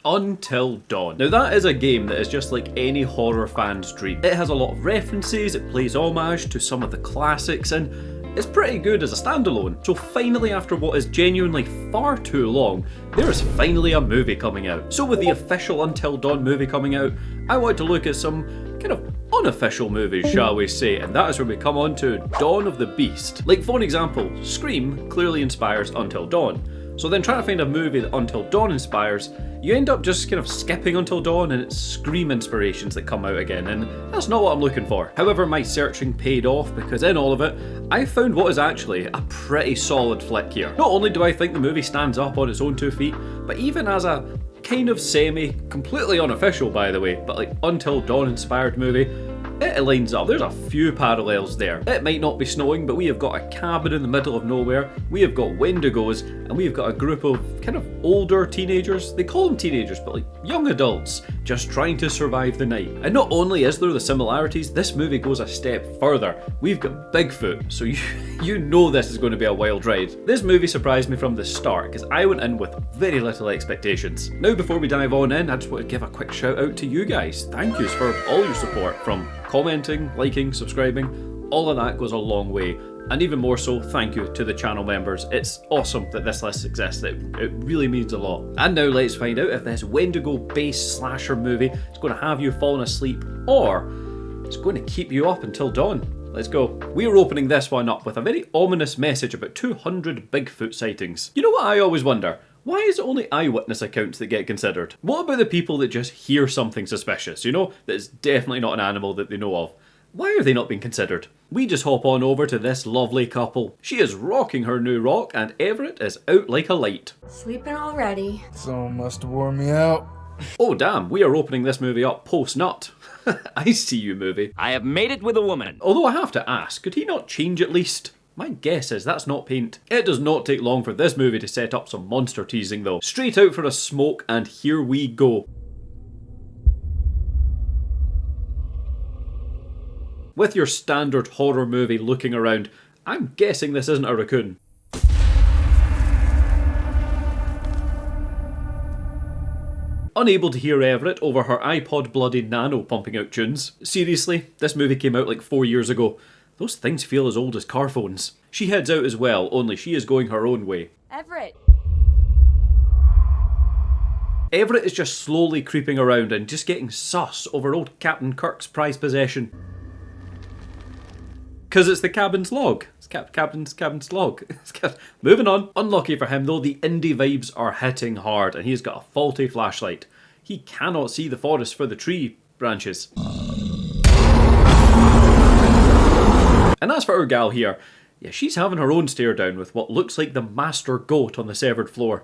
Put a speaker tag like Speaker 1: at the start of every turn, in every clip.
Speaker 1: Until Dawn. Now that is a game that is just like any horror fan's dream. It has a lot of references, it plays homage to some of the classics, and it's pretty good as a standalone. So finally, after what is genuinely far too long, there is finally a movie coming out. So with the official Until Dawn movie coming out, I want to look at some kind of unofficial movies, shall we say, and that is where we come on to Dawn of the Beast. Like, for an example, Scream clearly inspires Until Dawn. So then trying to find a movie that Until Dawn inspires, you end up just kind of skipping Until Dawn and it's Scream inspirations that come out again, and that's not what I'm looking for. However, my searching paid off because in all of it, I found what is actually a pretty solid flick here. Not only do I think the movie stands up on its own 2 feet, but even as a kind of completely unofficial by the way, but like Until Dawn inspired movie, it lines up. There's a few parallels there. It might not be snowing, but we have got a cabin in the middle of nowhere, we have got Wendigos, and we have got a group of kind of older teenagers. They call them teenagers, but like young adults, just trying to survive the night. And not only is there the similarities, this movie goes a step further. We've got Bigfoot, so you know this is going to be a wild ride. This movie surprised me from the start, because I went in with very little expectations. Now before we dive on in, I just want to give a quick shout out to you guys. Thank yous for all your support, from commenting, liking, subscribing, all of that goes a long way. And even more so, thank you to the channel members. It's awesome that this list exists, it really means a lot. And now let's find out if this Wendigo-based slasher movie is going to have you falling asleep, or it's going to keep you up until dawn. Let's go. We are opening this one up with a very ominous message about 200 Bigfoot sightings. You know what I always wonder? Why is it only eyewitness accounts that get considered? What about the people that just hear something suspicious, you know, that is definitely not an animal that they know of? Why are they not being considered? We just hop on over to this lovely couple. She is rocking her new rock and Everett is out like a light.
Speaker 2: Sleeping already.
Speaker 3: Someone must have worn me out.
Speaker 1: Oh damn, we are opening this movie up post-nut. I see you, movie.
Speaker 4: I have made it with a woman.
Speaker 1: Although I have to ask, could he not change at least? My guess is that's not paint. It does not take long for this movie to set up some monster teasing though. Straight out for a smoke and here we go. With your standard horror movie looking around, I'm guessing this isn't a raccoon. Unable to hear Everett over her iPod bloody Nano pumping out tunes. Seriously, this movie came out like 4 years ago. Those things feel as old as car phones. She heads out as well, only she is going her own way.
Speaker 2: Everett.
Speaker 1: Everett is just slowly creeping around and just getting sus over old Captain Kirk's prized possession. Cause it's the cabin's log. It's cabin's log. Moving on. Unlucky for him though, the indie vibes are hitting hard and he's got a faulty flashlight. He cannot see the forest for the tree branches. And as for our gal here, yeah, she's having her own stare down with what looks like the master goat on the severed floor.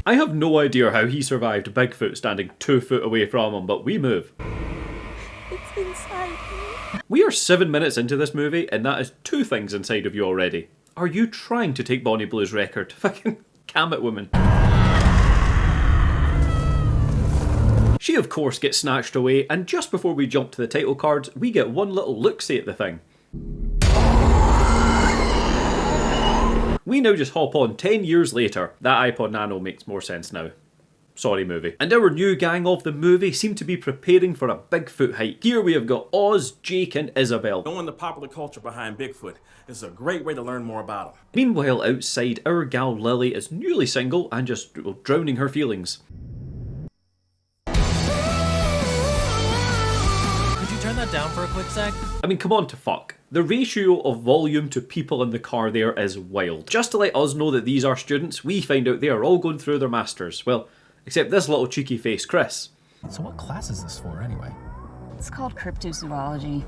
Speaker 1: I have no idea how he survived Bigfoot standing 2 foot away from him, but we move.
Speaker 2: It's inside me.
Speaker 1: We are 7 minutes into this movie, and that is 2 things inside of you already. Are you trying to take Bonnie Blue's record? Fucking cam it, woman. She of course gets snatched away, and just before we jump to the title cards, we get one little look-see at the thing. We now just hop on 10 years later. That iPod Nano makes more sense now. Sorry, movie. And our new gang of the movie seem to be preparing for a Bigfoot hike. Here we have got Oz, Jake and Isabel.
Speaker 5: Knowing the popular culture behind Bigfoot is a great way to learn more about him.
Speaker 1: Meanwhile, outside, our gal Lily is newly single and just drowning her feelings.
Speaker 6: Turn that down for a quick sec?
Speaker 1: I mean, come on to fuck. The ratio of volume to people in the car there is wild. Just to let us know that these are students, we find out they are all going through their masters. Well, except this little cheeky face, Chris.
Speaker 6: So what class is this for anyway?
Speaker 2: It's called cryptozoology.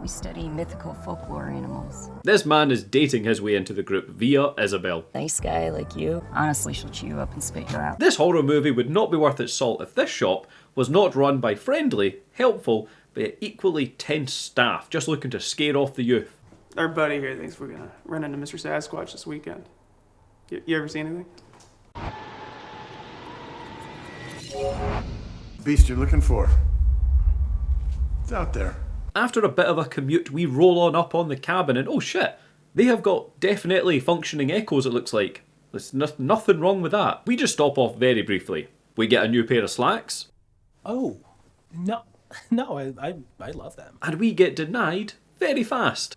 Speaker 2: We study mythical folklore animals.
Speaker 1: This man is dating his way into the group via Isabel.
Speaker 2: Nice guy like you. Honestly, she'll chew you up and spit you out.
Speaker 1: This horror movie would not be worth its salt if this shop was not run by friendly, helpful, but equally tense staff just looking to scare off the youth.
Speaker 7: Our buddy here thinks we're gonna run into Mr. Sasquatch this weekend. You ever see anything?
Speaker 8: Beast you're looking for. It's out there.
Speaker 1: After a bit of a commute, we roll on up on the cabin and oh shit, They have got definitely functioning echoes, it looks like. There's nothing wrong with that. We just stop off very briefly. We get a new pair of slacks.
Speaker 6: Oh, no, I love them.
Speaker 1: And we get denied very fast.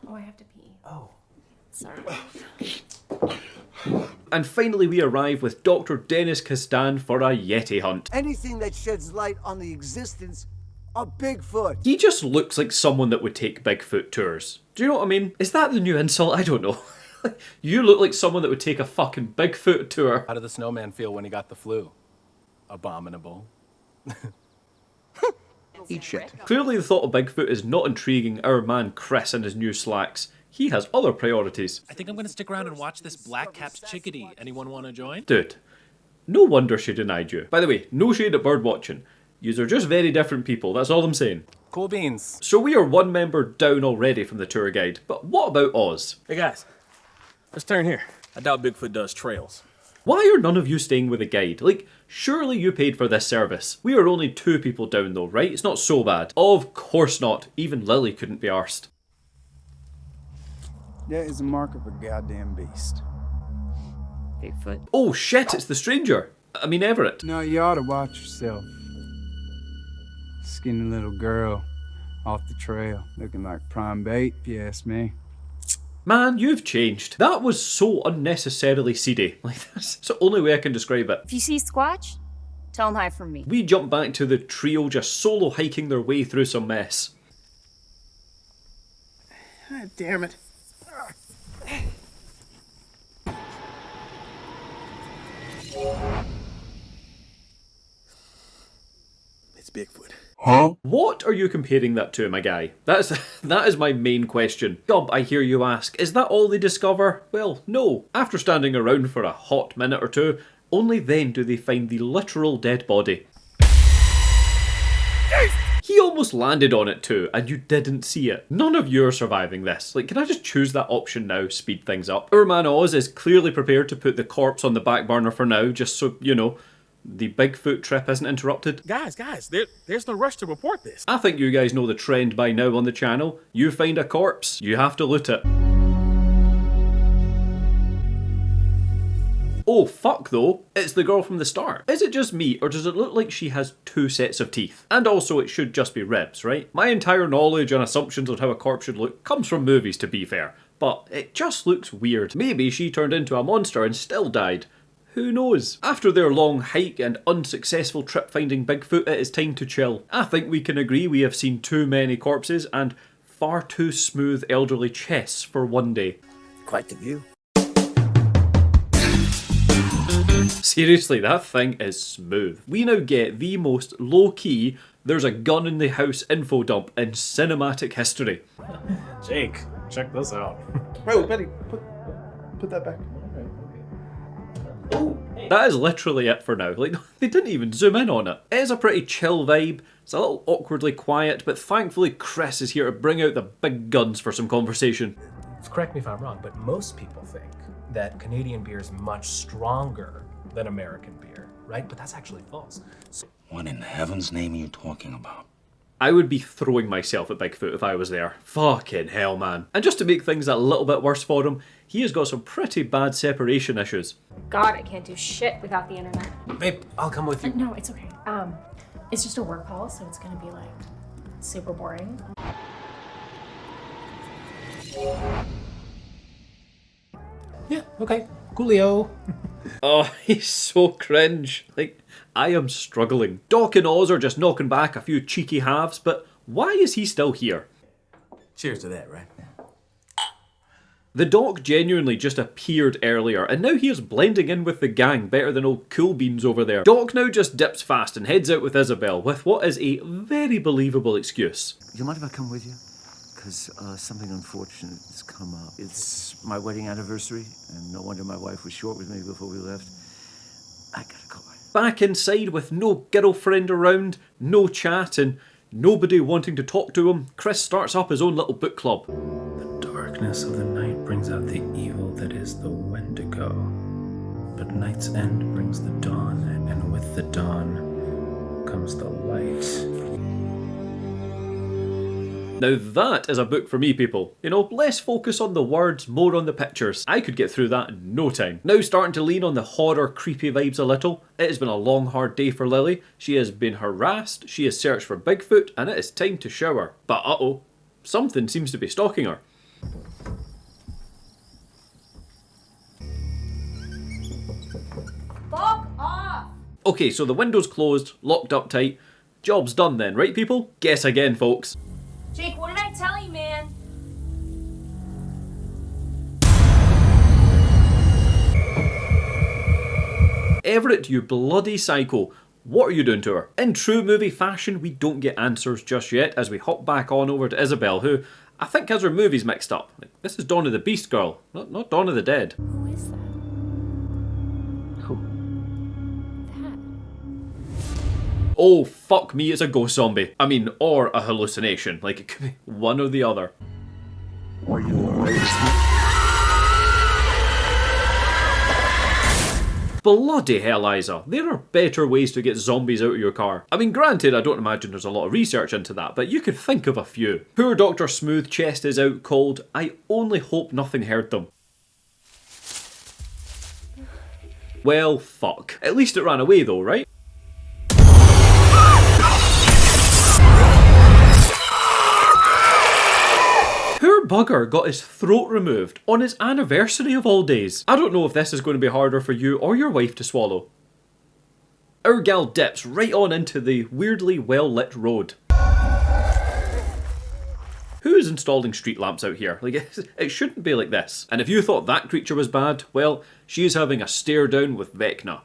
Speaker 2: Oh, I have to pee.
Speaker 6: Oh.
Speaker 2: Sorry.
Speaker 1: And finally we arrive with Dr. Dennis Castan for a Yeti hunt.
Speaker 4: Anything that sheds light on the existence of Bigfoot.
Speaker 1: He just looks like someone that would take Bigfoot tours. Do you know what I mean? Is that the new insult? I don't know. You look like someone that would take a fucking Bigfoot tour.
Speaker 6: How did the snowman feel when he got the flu? Abominable.
Speaker 4: Eat shit.
Speaker 1: Clearly the thought of Bigfoot is not intriguing our man Chris and his new slacks. He has other priorities.
Speaker 6: I think I'm gonna stick around and watch this black-capped chickadee. Anyone wanna join?
Speaker 1: Dude, no wonder she denied you. By the way, no shade at bird watching. Yous are just very different people, that's all I'm saying.
Speaker 6: Cool beans.
Speaker 1: So we are one member down already from the tour guide, but what about Oz?
Speaker 5: Hey guys, let's turn here. I doubt Bigfoot does trails.
Speaker 1: Why are none of you staying with a guide? Like, surely you paid for this service. We are only 2 people down though, right? It's not so bad. Of course not. Even Lily couldn't be arsed.
Speaker 3: That is a mark of a goddamn beast.
Speaker 2: Bigfoot.
Speaker 1: Oh shit, it's the stranger. I mean Everett.
Speaker 3: No, you ought to watch yourself. Skinny little girl off the trail, looking like prime bait, if you ask me.
Speaker 1: Man, you've changed. That was so unnecessarily seedy. Like, that's the only way I can describe it.
Speaker 2: If you see Squatch, tell him hi from me.
Speaker 1: We jump back to the trio just solo hiking their way through some mess.
Speaker 7: God damn it.
Speaker 5: It's Bigfoot.
Speaker 1: What are you comparing that to, my guy? That is my main question. Gub, I hear you ask, is that all they discover? Well, no. After standing around for a hot minute or two, only then do they find the literal dead body. He almost landed on it too, and you didn't see it. None of you are surviving this. Like, can I just choose that option now, speed things up? Our man Oz is clearly prepared to put the corpse on the back burner for now, just so, you know, the Bigfoot trip isn't interrupted.
Speaker 5: Guys, there's no rush to report this.
Speaker 1: I think you guys know the trend by now on the channel. You find a corpse, you have to loot it. Oh fuck though, it's the girl from the start. Is it just me, or does it look like she has 2 sets of teeth? And also it should just be ribs, right? My entire knowledge and assumptions on how a corpse should look comes from movies, to be fair. But it just looks weird. Maybe she turned into a monster and still died. Who knows? After their long hike and unsuccessful trip finding Bigfoot, it is time to chill. I think we can agree we have seen too many corpses and far too smooth elderly chests for one day.
Speaker 4: Quite the view.
Speaker 1: Seriously, that thing is smooth. We now get the most low-key, there's a gun in the house info dump in cinematic history.
Speaker 6: Jake, check this out.
Speaker 7: Wait, Betty, put that back.
Speaker 1: That is literally it for now. Like, they didn't even zoom in on it. It is a pretty chill vibe. It's a little awkwardly quiet, but thankfully Chris is here to bring out the big guns for some conversation.
Speaker 6: Correct me if I'm wrong, but most people think that Canadian beer is much stronger than American beer, right? But that's actually false. So
Speaker 8: What in heaven's name are you talking about?
Speaker 1: I would be throwing myself at Bigfoot if I was there. Fucking hell, man. And just to make things a little bit worse for him, he has got some pretty bad separation issues.
Speaker 9: God, I can't do shit without the internet.
Speaker 6: babe, I'll come with you.
Speaker 9: No, it's okay. It's just a work call, so it's gonna be like super boring.
Speaker 6: Yeah, okay. Coolio.
Speaker 1: Oh, he's so cringe. Like, I am struggling. Doc and Oz are just knocking back a few cheeky halves, but why is he still here?
Speaker 5: Cheers to that, right?
Speaker 1: The Doc genuinely just appeared earlier, and now he is blending in with the gang better than old Cool Beans over there. Doc now just dips fast and heads out with Isabel with what is a very believable excuse.
Speaker 4: Do you mind if I come with you? Because something unfortunate has come up. It's my wedding anniversary, and no wonder my wife was short with me before we left. I gotta go.
Speaker 1: Back inside with no girlfriend around, no chat, and nobody wanting to talk to him, Chris starts up his own little book club.
Speaker 6: The darkness of the night brings out the evil that is the Wendigo. But night's end brings the dawn, and with the dawn comes the light.
Speaker 1: Now that is a book for me, people. You know, less focus on the words, more on the pictures. I could get through that in no time. Now starting to lean on the horror, creepy vibes a little. It has been a long, hard day for Lily. She has been harassed, she has searched for Bigfoot, and it is time to shower. But uh-oh, something seems to be stalking her.
Speaker 9: Fuck off!
Speaker 1: Okay, so the window's closed, locked up tight. Job's done then, right people? Guess again, folks.
Speaker 9: Jake, what did I tell you, man?
Speaker 1: Everett, you bloody psycho. What are you doing to her? In true movie fashion, we don't get answers just yet as we hop back on over to Isabel, who I think has her movies mixed up. Like, this is Dawn of the Beast girl, not Dawn of the Dead.
Speaker 9: Who is that?
Speaker 1: Who?
Speaker 9: That.
Speaker 1: Oh, fuck me, it's a ghost zombie. I mean, or a hallucination. Like, it could be one or the other.
Speaker 4: Are you
Speaker 1: Bloody hell, Isa. There are better ways to get zombies out of your car. I mean, granted, I don't imagine there's a lot of research into that, but you could think of a few. Poor Dr. Smooth Chest is out cold. I only hope nothing hurt them. Well, fuck. At least it ran away though, right? Poor bugger got his throat removed on his anniversary of all days. I don't know if this is going to be harder for you or your wife to swallow. Our gal dips right on into the weirdly well-lit road. Who is installing street lamps out here? Like, it shouldn't be like this. And if you thought that creature was bad, well, she's having a stare down with Vecna.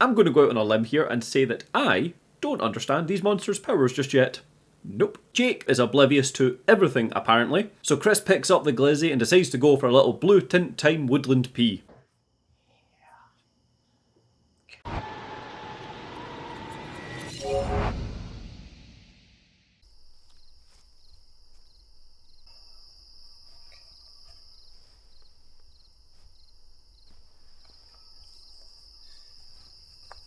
Speaker 1: I'm going to go out on a limb here and say that I don't understand these monsters' powers just yet. Nope. Jake is oblivious to everything, apparently. So Chris picks up the glizzy and decides to go for a little blue tint time woodland pea.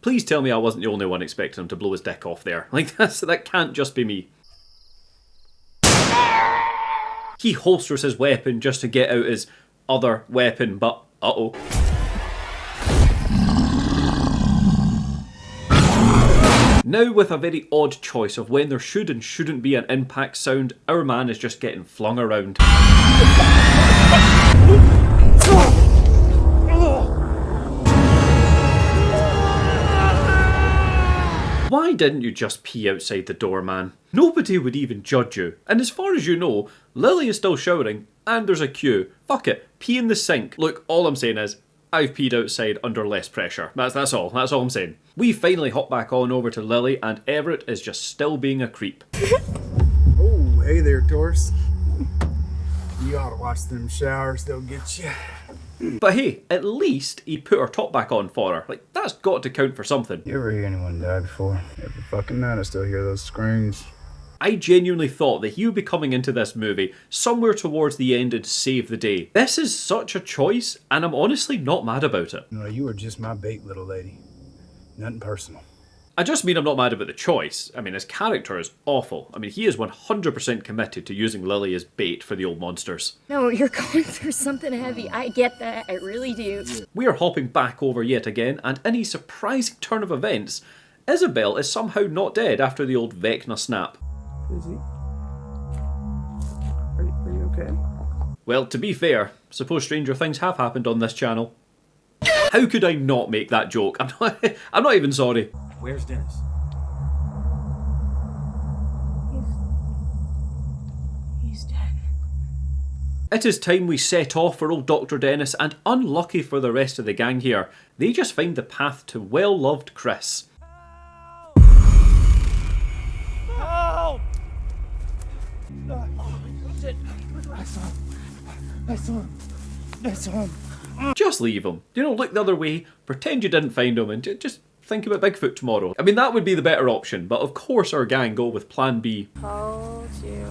Speaker 1: Please tell me I wasn't the only one expecting him to blow his dick off there. Like, that can't just be me. He holsters his weapon just to get out his other weapon, but uh-oh. Now with a very odd choice of when there should and shouldn't be an impact sound, our man is just getting flung around. Why didn't you just pee outside the door, man? Nobody would even judge you. And as far as you know, Lily is still showering, and there's a queue. Fuck it, pee in the sink. Look, all I'm saying is, I've peed outside under less pressure. That's all I'm saying. We finally hop back on over to Lily, and Everett is just still being a creep.
Speaker 3: Oh, hey there, Doris. You ought to watch them showers, they'll get you.
Speaker 1: But hey, at least he put her top back on for her. Like, that's got to count for something.
Speaker 3: You ever hear anyone die before? Every fucking night I still hear those screams.
Speaker 1: I genuinely thought that he would be coming into this movie somewhere towards the end and save the day. This is such a choice, and I'm honestly not mad about it.
Speaker 3: No, you are just my bait, little lady. Nothing personal.
Speaker 1: I just mean I'm not mad about the choice. I mean, his character is awful. I mean, he is 100% committed to using Lily as bait for the old monsters.
Speaker 2: No, you're going through something heavy. I get that. I really do.
Speaker 1: We are hopping back over yet again, and in a surprising turn of events, Isabel is somehow not dead after the old Vecna snap.
Speaker 7: Is he? Are you okay?
Speaker 1: Well, to be fair, suppose stranger things have happened on this channel. How could I not make that joke? I'm not even sorry.
Speaker 5: Where's Dennis?
Speaker 2: He's dead.
Speaker 1: It is time we set off for old Dr. Dennis, and unlucky for the rest of the gang here, they just find the path to well-loved Chris.
Speaker 5: Help!
Speaker 3: I saw him.
Speaker 1: Just leave him. You know, look the other way, pretend you didn't find him, and just think about Bigfoot tomorrow. I mean, that would be the better option, but of course our gang go with plan B.
Speaker 2: Hold you.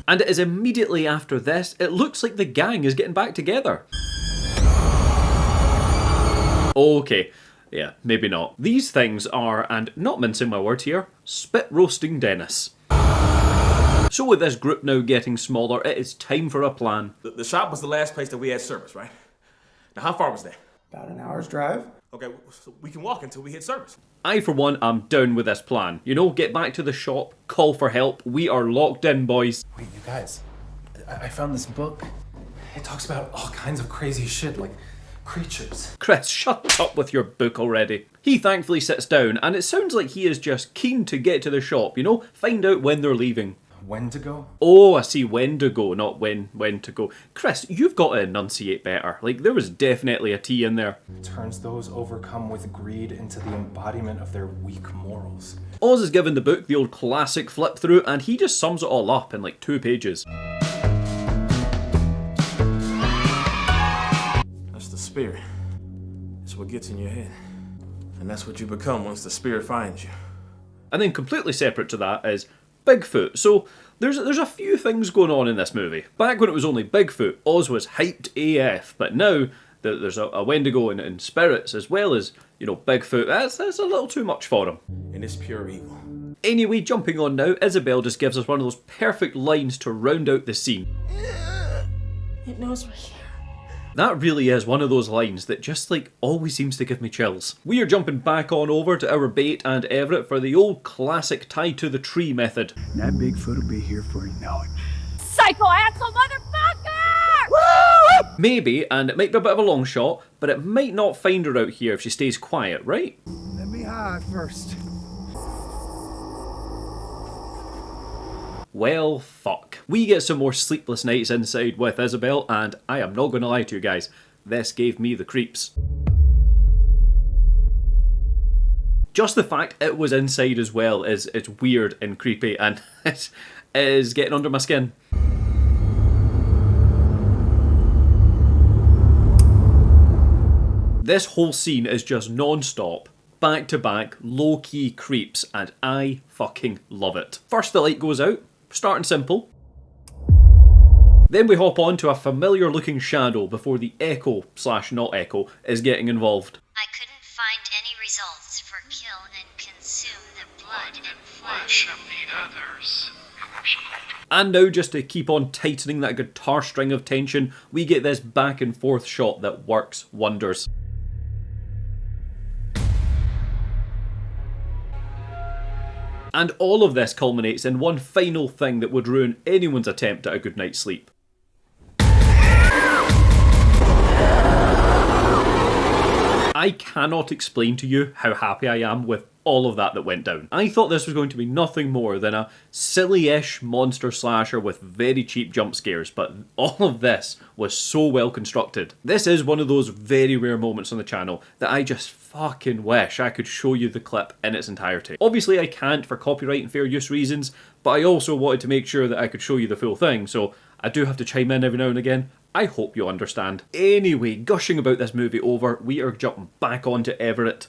Speaker 1: And it is immediately after this, it looks like the gang is getting back together. Okay, yeah, maybe not. These things are, and not mincing my words here, spit roasting Dennis. So with this group now getting smaller, it is time for a plan.
Speaker 5: The shop was the last place that we had service, right? Now, how far was that?
Speaker 7: About an hour's drive.
Speaker 5: Okay, so we can walk until we hit service.
Speaker 1: I, for one, am down with this plan. You know, get back to the shop, call for help. We are locked in, boys.
Speaker 6: Wait, you guys, I found this book. It talks about all kinds of crazy shit, like creatures.
Speaker 1: Chris, shut up with your book already. He thankfully sits down, and it sounds like he is just keen to get to the shop, you know, find out when they're leaving.
Speaker 6: Wendigo?
Speaker 1: Oh, I see, Wendigo, not when to go. Chris, you've got to enunciate better. Like, there was definitely a T in there.
Speaker 6: Turns those overcome with greed into the embodiment of their weak morals.
Speaker 1: Oz is given the book the old classic flip through, and he just sums it all up in like 2 pages.
Speaker 5: That's the spirit. It's what gets in your head. And that's what you become once the spirit finds you.
Speaker 1: And then completely separate to that is Bigfoot. So there's a few things going on in this movie. Back when it was only Bigfoot, Oz was hyped AF, but now there's a Wendigo and spirits as well as, you know, Bigfoot. That's a little too much for him.
Speaker 5: And it's pure evil.
Speaker 1: Anyway, jumping on now, Isabel just gives us one of those perfect lines to round out the scene.
Speaker 9: It knows we're here.
Speaker 1: That really is one of those lines that just like always seems to give me chills. We are jumping back on over to our bait and Everett for the old classic tie to the tree method.
Speaker 3: That Bigfoot will be here before you know it.
Speaker 2: Psycho asshole motherfucker!
Speaker 1: Woo! Maybe, and it might be a bit of a long shot, but it might not find her out here if she stays quiet, right?
Speaker 3: Let me hide first.
Speaker 1: Well, fuck. We get some more sleepless nights inside with Isabel, and I am not going to lie to you guys, this gave me the creeps. Just the fact it was inside as well it's weird and creepy, and it is getting under my skin. This whole scene is just non-stop, back-to-back, low-key creeps, and I fucking love it. First the light goes out, starting simple. Then we hop on to a familiar looking shadow before the echo / not echo is getting involved.
Speaker 10: I couldn't find any results for kill and consume the blood and flesh of the others.
Speaker 1: And now, just to keep on tightening that guitar string of tension, we get this back and forth shot that works wonders. And all of this culminates in one final thing that would ruin anyone's attempt at a good night's sleep. I cannot explain to you how happy I am with all of that went down. I thought this was going to be nothing more than a silly-ish monster slasher with very cheap jump scares, but all of this was so well constructed. This is one of those very rare moments on the channel that I just fucking wish I could show you the clip in its entirety. Obviously I can't for copyright and fair use reasons, but I also wanted to make sure that I could show you the full thing, so I do have to chime in every now and again. I hope you understand. Anyway, gushing about this movie over, we are jumping back onto Everett.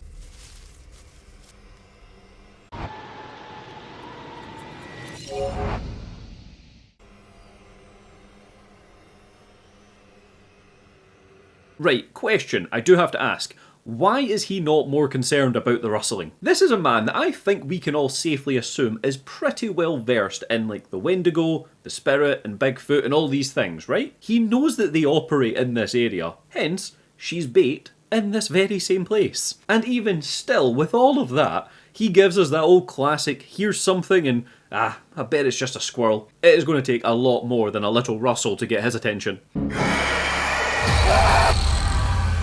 Speaker 1: Right, question I do have to ask. Why is he not more concerned about the rustling? This is a man that I think we can all safely assume is pretty well versed in like the Wendigo, the Spirit and Bigfoot and all these things, right? He knows that they operate in this area, hence she's bait in this very same place. And even still, with all of that, he gives us that old classic, here's something and I bet it's just a squirrel. It is going to take a lot more than a little rustle to get his attention.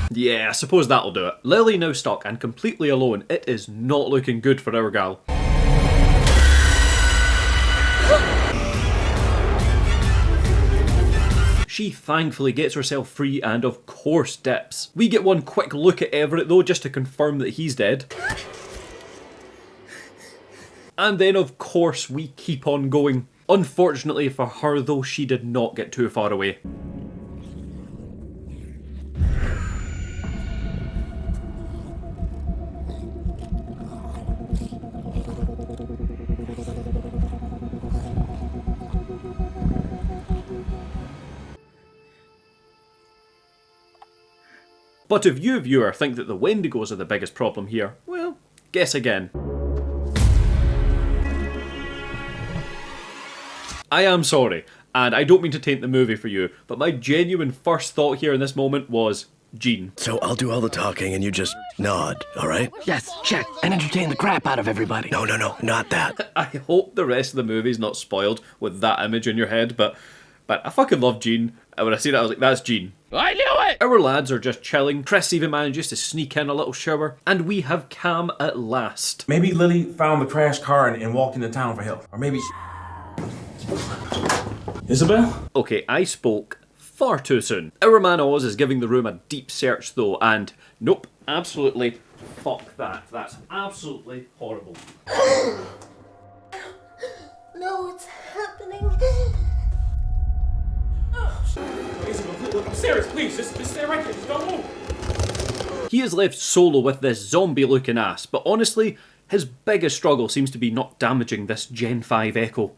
Speaker 1: Yeah, I suppose that'll do it. Lily now stuck and completely alone. It is not looking good for our gal. She thankfully gets herself free and of course dips. We get one quick look at Everett though just to confirm that he's dead. And then of course we keep on going. Unfortunately for her though, she did not get too far away. But if you, viewer, think that the Wendigos are the biggest problem here, well, guess again. I am sorry, and I don't mean to taint the movie for you, but my genuine first thought here in this moment was Gene.
Speaker 11: So I'll do all the talking and you just nod, alright?
Speaker 12: Yes, check, and entertain the crap out of everybody.
Speaker 11: No, not that.
Speaker 1: I hope the rest of the movie's not spoiled with that image in your head, but I fucking love Gene. And when I seen it, I was like, that's Gene.
Speaker 12: I knew it!
Speaker 1: Our lads are just chilling. Chris even manages to sneak in a little shower, and we have Cam at last.
Speaker 5: Maybe Lily found the crashed car and walked into town for help. Or maybe... Isabel?
Speaker 1: Okay, I spoke far too soon. Our man Oz is giving the room a deep search though, and nope, absolutely fuck that. That's absolutely horrible.
Speaker 13: No, it's happening.
Speaker 5: Isabel, look, I'm serious, please, just stay right there, just don't move.
Speaker 1: He is left solo with this zombie-looking ass, but honestly, his biggest struggle seems to be not damaging this Gen 5 Echo.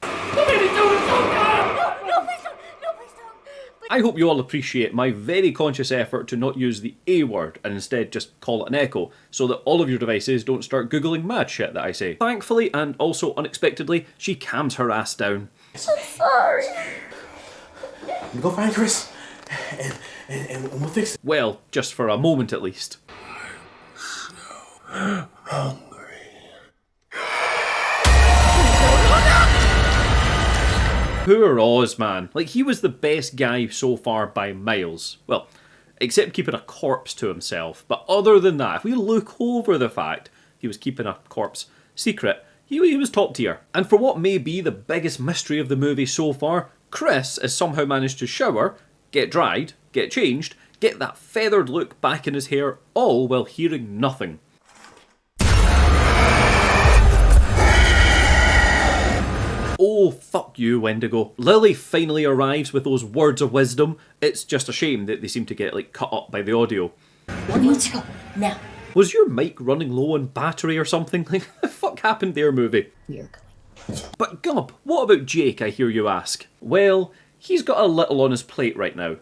Speaker 1: I hope you all appreciate my very conscious effort to not use the A word and instead just call it an echo, so that all of your devices don't start googling mad shit that I say. Thankfully, and also unexpectedly, she calms her ass down.
Speaker 13: I'm sorry.
Speaker 5: You go find Chris, and we'll fix it.
Speaker 1: Well, just for a moment at least.
Speaker 11: Hungry.
Speaker 1: Poor Oz, man. Like, he was the best guy so far by miles. Well, except keeping a corpse to himself. But other than that, if we look over the fact he was keeping a corpse secret, he was top tier. And for what may be the biggest mystery of the movie so far, Chris has somehow managed to shower, get dried, get changed, get that feathered look back in his hair, all while hearing nothing. Oh, fuck you, Wendigo. Lily finally arrives with those words of wisdom. It's just a shame that they seem to get, like, cut up by the audio.
Speaker 2: We need to go, now.
Speaker 1: Was your mic running low on battery or something? Like, what the fuck happened there, movie?
Speaker 2: We are going.
Speaker 1: But Gub, what about Jake, I hear you ask? Well, he's got a little on his plate right now.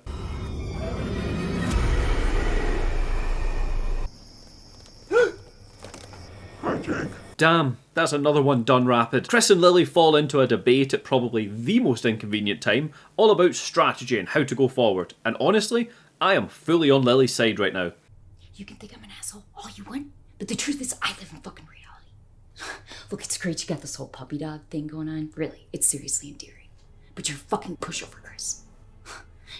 Speaker 11: Hi, Jake.
Speaker 1: Damn, that's another one done rapid. Chris and Lily fall into a debate at probably the most inconvenient time, all about strategy and how to go forward. And honestly, I am fully on Lily's side right now.
Speaker 14: You can think I'm an asshole all you want, but the truth is I live in fucking reality. Look, it's great you got this whole puppy dog thing going on. Really, it's seriously endearing. But you're a fucking pushover, Chris.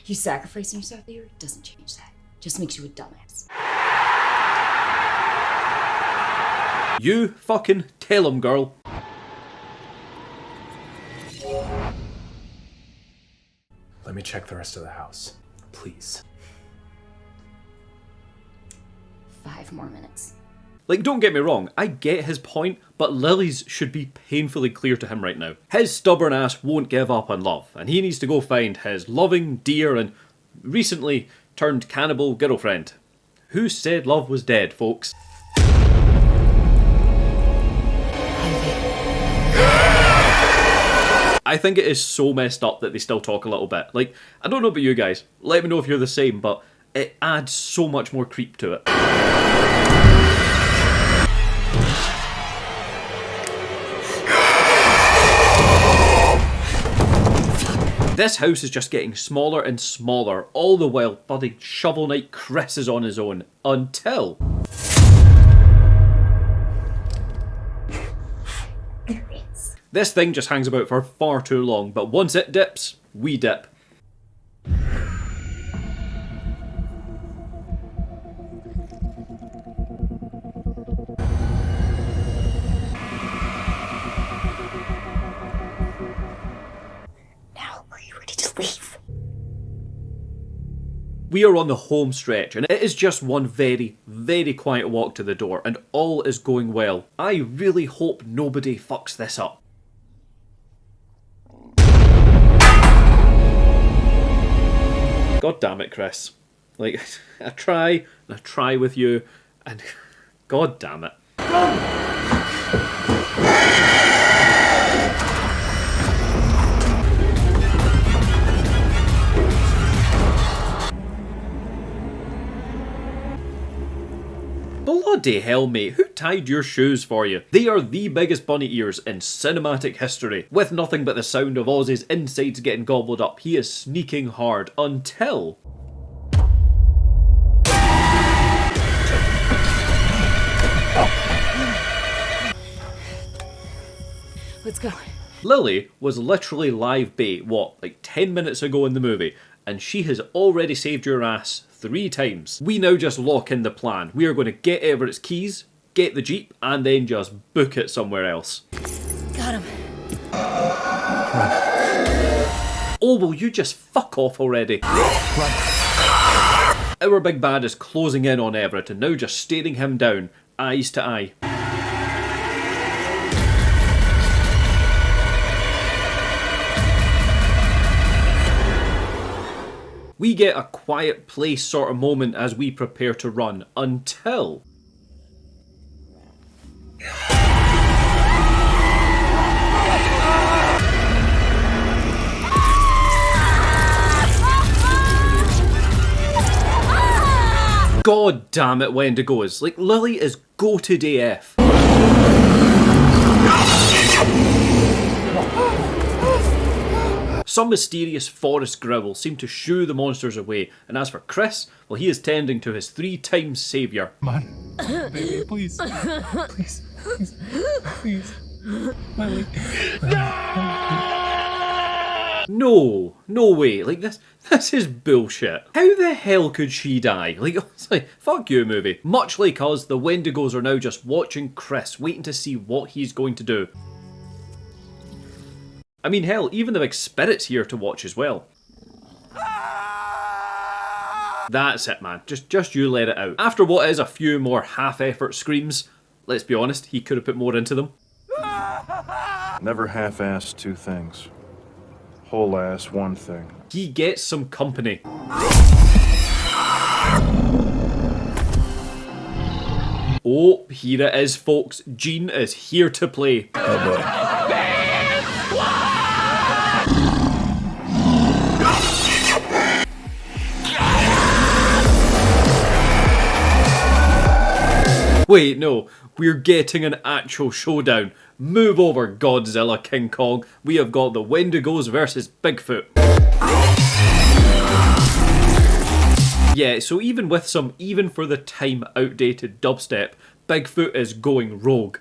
Speaker 14: You sacrificing yourself here doesn't change that. Just makes you a dumbass.
Speaker 1: You fucking tell him, girl.
Speaker 6: Let me check the rest of the house, please.
Speaker 14: 5 more minutes.
Speaker 1: Like, don't get me wrong, I get his point, but Lily's should be painfully clear to him right now. His stubborn ass won't give up on love, and he needs to go find his loving, dear, and recently turned cannibal girlfriend. Who said love was dead, folks? I think it is so messed up that they still talk a little bit. Like, I don't know about you guys, let me know if you're the same, but it adds so much more creep to it. This house is just getting smaller and smaller, all the while bloody Shovel Knight Chris is on his own, until... This thing just hangs about for far too long, but once it dips, we dip.
Speaker 14: Now, are you ready to leave?
Speaker 1: We are on the home stretch, and it is just one very, very quiet walk to the door, and all is going well. I really hope nobody fucks this up. God damn it, Chris. Like, I try with you, and god damn it. Bloody hell, mate, who tied your shoes for you? They are the biggest bunny ears in cinematic history. With nothing but the sound of Ozzy's insides getting gobbled up, he is sneaking hard until...
Speaker 14: Let's go.
Speaker 1: Lily was literally live bait, what, like 10 minutes ago in the movie, and she has already saved your ass 3 times. We now just lock in the plan. We are going to get Everett's keys, get the Jeep, and then just book it somewhere else.
Speaker 14: Got him.
Speaker 1: Oh, will you just fuck off already? Our big bad is closing in on Everett and now just staring him down, eyes to eye. We get a quiet place sort of moment as we prepare to run, until... God damn it, Wendigos. Like, Lily is goated AF. Some mysterious forest growl seemed to shoo the monsters away, and as for Chris, well, he is tending to his 3-time saviour.
Speaker 6: Come on. Baby, please. Please. Please. Please. Lily.
Speaker 1: No way. Like, this is bullshit. How the hell could she die? Like, honestly, fuck you, movie. Much like us, the Wendigos are now just watching Chris, waiting to see what he's going to do. I mean, hell, even the big spirit's here to watch as well. That's it, man. Just you let it out. After what is a few more half-effort screams, let's be honest, he could have put more into them.
Speaker 15: Never half-ass 2 things. Whole-ass 1 thing.
Speaker 1: He gets some company. Oh, here it is, folks. Gene is here to play.
Speaker 11: Oh boy.
Speaker 1: Wait, no, we're getting an actual showdown. Move over, Godzilla, King Kong. We have got the Wendigos versus Bigfoot. Yeah, so even with some, even for the time, outdated dubstep, Bigfoot is going rogue.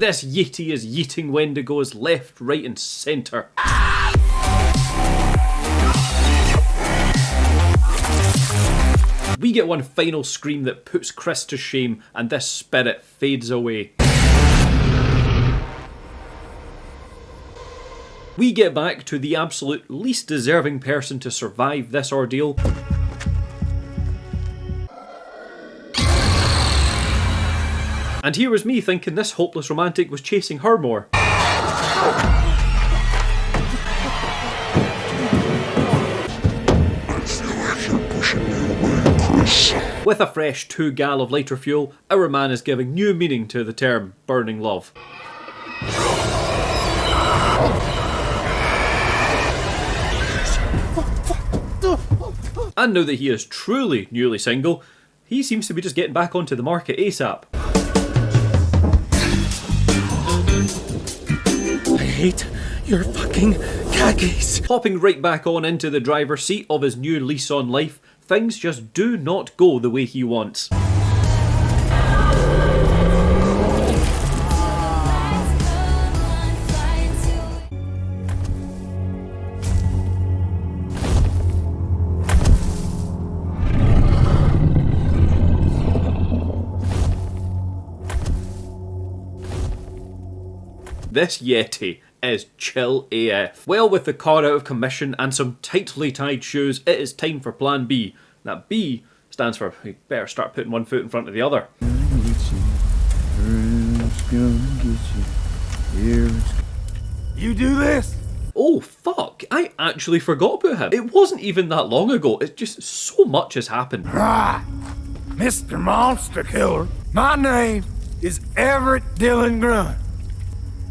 Speaker 1: This Yeti is yeeting Wendigos left, right and centre. We get one final scream that puts Chris to shame, and this spirit fades away. We get back to the absolute least deserving person to survive this ordeal. And here was me thinking this hopeless romantic was chasing her more. With a fresh 2 gal of lighter fuel, our man is giving new meaning to the term burning love. And now that he is truly newly single, he seems to be just getting back onto the market ASAP.
Speaker 11: I hate your fucking khakis.
Speaker 1: Hopping right back on into the driver's seat of his new lease on life, things just do not go the way he wants. This Yeti is chill AF. Well, with the car out of commission and some tightly tied shoes, it is time for plan B. That B stands for, we better start putting one foot in front of the other.
Speaker 11: You do this?
Speaker 1: Oh fuck, I actually forgot about him. It wasn't even that long ago, it's just so much has happened.
Speaker 11: Right. Mr. Monster Killer, my name is Everett Dillon Grunt.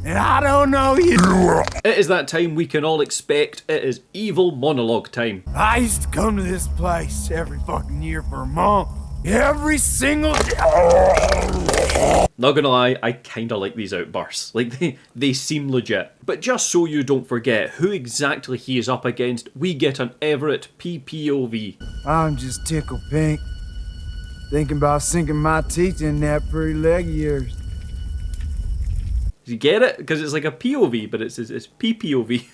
Speaker 3: And I don't know you.
Speaker 1: It is that time we can all expect. It is evil monologue time.
Speaker 3: I used to come to this place every fucking year for a month. Every single day.
Speaker 1: Not gonna lie, I kinda like these outbursts. Like, they seem legit. But just so you don't forget who exactly he is up against, we get an Everett PPOV.
Speaker 3: I'm just tickled pink. Thinking about sinking my teeth in that pretty leg of yours.
Speaker 1: You get it? Because it's like a POV, but it's PPOV.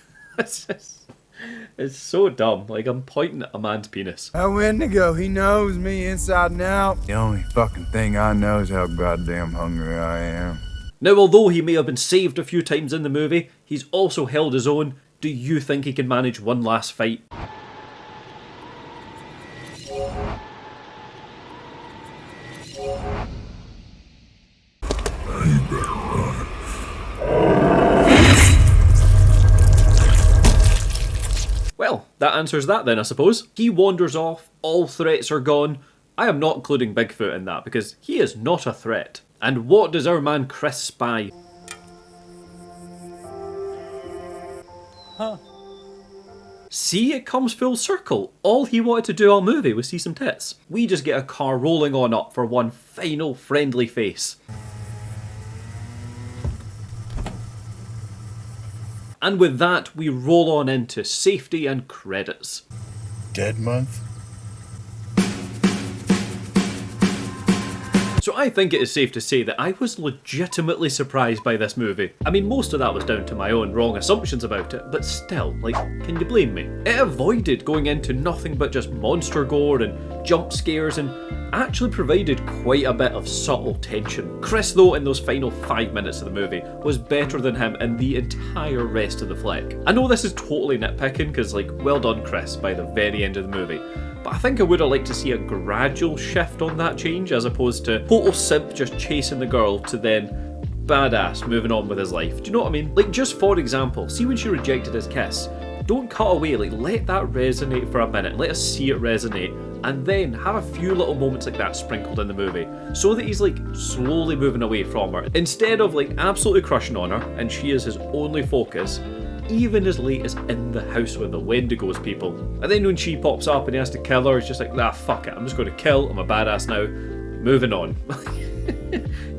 Speaker 1: It's so dumb. Like, I'm pointing at a man's penis.
Speaker 3: That Wendigo, he knows me inside and out. The only fucking thing I know is how goddamn hungry I am.
Speaker 1: Now, although he may have been saved a few times in the movie, he's also held his own. Do you think he can manage one last fight? Well, that answers that then, I suppose. He wanders off, all threats are gone. I am not including Bigfoot in that, because he is not a threat. And what does our man Chris spy?
Speaker 11: Huh.
Speaker 1: See, it comes full circle. All he wanted to do all movie was see some tits. We just get a car rolling on up for one final friendly face. And with that, we roll on into safety and credits.
Speaker 15: Dead month?
Speaker 1: So I think it is safe to say that I was legitimately surprised by this movie. I mean, most of that was down to my own wrong assumptions about it, but still, like, can you blame me? It avoided going into nothing but just monster gore and jump scares and actually provided quite a bit of subtle tension. Chris, though, in those final 5 minutes of the movie, was better than him in the entire rest of the flick. I know this is totally nitpicking, because, like, well done, Chris, by the very end of the movie. But I think I would have liked to see a gradual shift on that change, as opposed to total simp just chasing the girl to then badass moving on with his life. Do you know what I mean? Like, just for example, see when she rejected his kiss? Don't cut away, like, let that resonate for a minute, let us see it resonate, and then have a few little moments like that sprinkled in the movie, so that he's, like, slowly moving away from her, instead of, like, absolutely crushing on her, and she is his only focus, even as late as in the house with the Wendigos people. And then when she pops up and he has to kill her, it's just like, nah, fuck it, I'm just going to kill, I'm a badass now, moving on.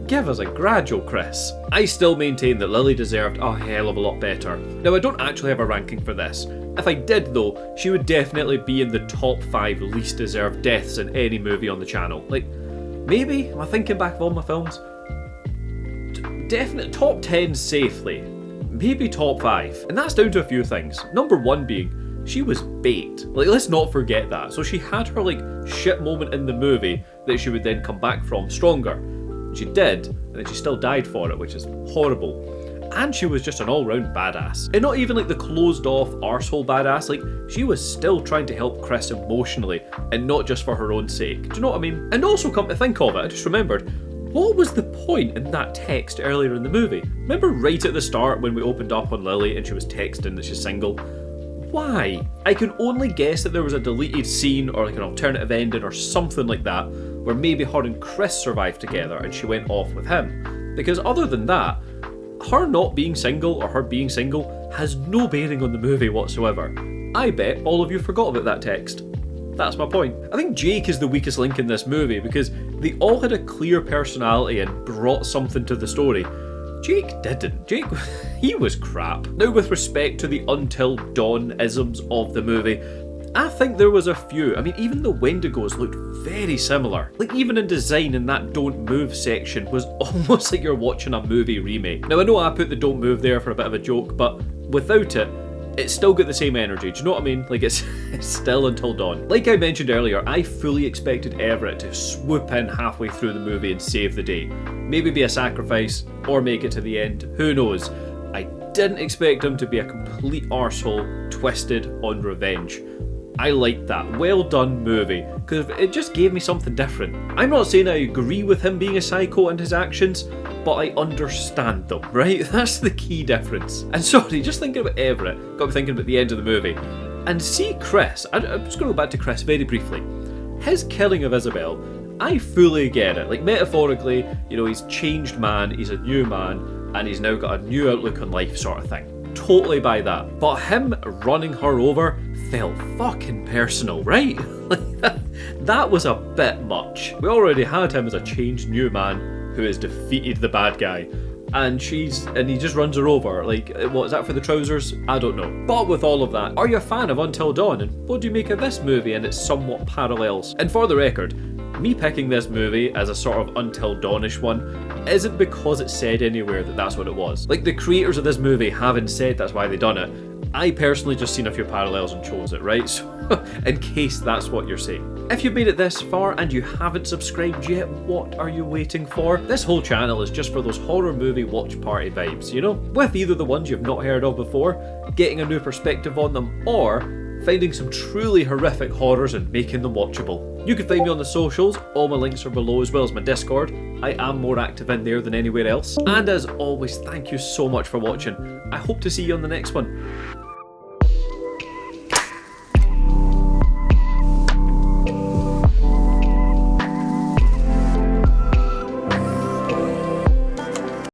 Speaker 1: Give us a gradual, Chris. I still maintain that Lily deserved a hell of a lot better. Now, I don't actually have a ranking for this. If I did though, she would definitely be in the top 5 least deserved deaths in any movie on the channel. Like, maybe, am I thinking back of all my films? Definitely top 10 safely. Maybe top 5. And that's down to a few things. Number 1 being, she was bait. Like, let's not forget that. So she had her, like, shit moment in the movie that she would then come back from stronger. She did, and then she still died for it, which is horrible. And she was just an all-round badass. And not even like the closed-off arsehole badass, like, she was still trying to help Chris emotionally, and not just for her own sake. Do you know what I mean? And also, come to think of it, I just remembered, what was the point in that text earlier in the movie? Remember right at the start when we opened up on Lily and she was texting that she's single? Why? I can only guess that there was a deleted scene or like an alternative ending or something like that, where maybe her and Chris survived together and she went off with him. Because other than that, her not being single or her being single has no bearing on the movie whatsoever. I bet all of you forgot about that text. That's my point. I think Jake is the weakest link in this movie because they all had a clear personality and brought something to the story. Jake didn't. Jake, he was crap. Now, with respect to the Until Dawn isms of the movie, I think there was a few. I mean, even the Wendigos looked very similar. Like, even in design in that Don't Move section was almost like you're watching a movie remake. Now, I know I put the Don't Move there for a bit of a joke, but without it, it's still got the same energy. Do you know what I mean? Like, it's still Until Dawn. Like I mentioned earlier, I fully expected Everett to swoop in halfway through the movie and save the day. Maybe be a sacrifice, or make it to the end, who knows. I didn't expect him to be a complete arsehole, twisted on revenge. I liked that. Well done movie, because it just gave me something different. I'm not saying I agree with him being a psycho and his actions, but I understand them, right? That's the key difference. And sorry, just thinking about Everett, got me thinking about the end of the movie. And see Chris, I'm just going to go back to Chris very briefly. His killing of Isabel, I fully get it. Like, metaphorically, you know, he's changed man, he's a new man, and he's now got a new outlook on life sort of thing. Totally buy that. But him running her over felt fucking personal, right? That was a bit much. We already had him as a changed new man who has defeated the bad guy. And he just runs her over. Like, what is that for the trousers? I don't know. But with all of that, are you a fan of Until Dawn? And what do you make of this movie and its somewhat parallels? And for the record, me picking this movie as a sort of Until Dawn-ish one isn't because it said anywhere that that's what it was. Like, the creators of this movie haven't said that's why they done it. I personally just seen a few parallels and chose it, right? So, in case that's what you're saying. If you've made it this far and you haven't subscribed yet, what are you waiting for? This whole channel is just for those horror movie watch party vibes, you know? With either the ones you've not heard of before, getting a new perspective on them, or finding some truly horrific horrors and making them watchable. You can find me on the socials, all my links are below, as well as my Discord. I am more active in there than anywhere else. And as always, thank you so much for watching. I hope to see you on the next one.